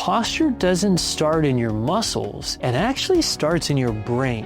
posture doesn't start in your muscles, it actually starts in your brain.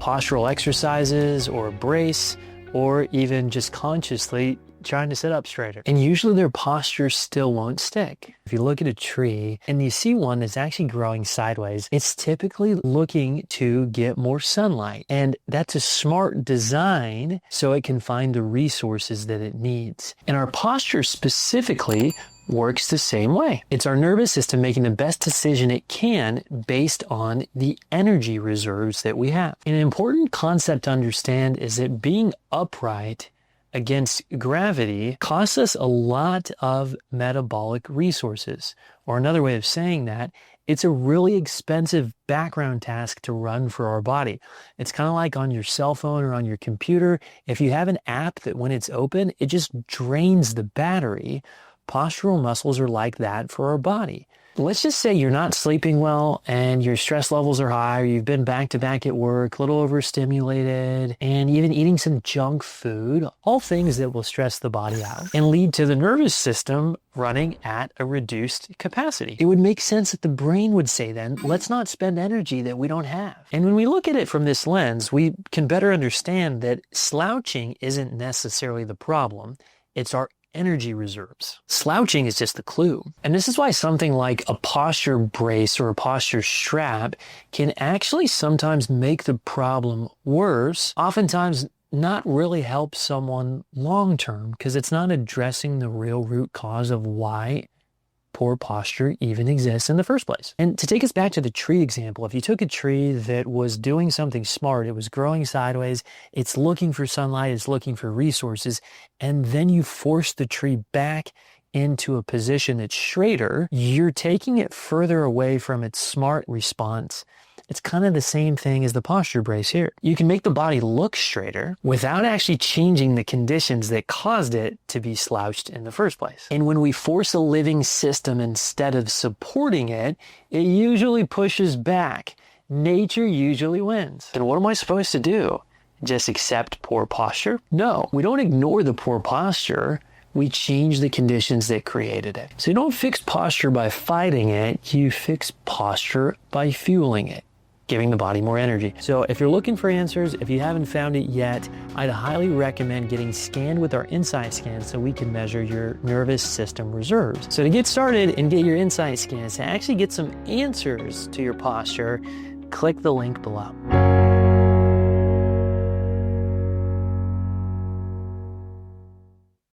Postural exercises or a brace, or even just consciously trying to sit up straighter. And usually their posture still won't stick. If you look at a tree and you see one that's actually growing sideways, it's typically looking to get more sunlight. And that's a smart design so it can find the resources that it needs. And our posture specifically works the same way. It's our nervous system making the best decision it can based on the energy reserves that we have. An important concept to understand is that being upright against gravity costs us a lot of metabolic resources. Or another way of saying that, it's a really expensive background task to run for our body. It's kind of like on your cell phone or on your computer. If you have an app that when it's open, it just drains the battery. Postural muscles are like that for our body. Let's just say you're not sleeping well and your stress levels are high, or you've been back to back at work, a little overstimulated, and even eating some junk food, all things that will stress the body out and lead to the nervous system running at a reduced capacity. It would make sense that the brain would say then, let's not spend energy that we don't have. And when we look at it from this lens, we can better understand that slouching isn't necessarily the problem. It's our energy reserves. Slouching is just the clue. And this is why something like a posture brace or a posture strap can actually sometimes make the problem worse, oftentimes not really help someone long term, because it's not addressing the real root cause of why poor posture even exists in the first place. And to take us back to the tree example, if you took a tree that was doing something smart, it was growing sideways, it's looking for sunlight, it's looking for resources, and then you force the tree back into a position that's straighter, you're taking it further away from its smart response. It's kind of the same thing as the posture brace here. You can make the body look straighter without actually changing the conditions that caused it to be slouched in the first place. And when we force a living system instead of supporting it, it usually pushes back. Nature usually wins. And what am I supposed to do? Just accept poor posture? No, we don't ignore the poor posture. We change the conditions that created it. So you don't fix posture by fighting it, you fix posture by fueling it, giving the body more energy. So if you're looking for answers, if you haven't found it yet, I'd highly recommend getting scanned with our Insight scan so we can measure your nervous system reserves. So to get started and get your Insight scans, to actually get some answers to your posture, click the link below.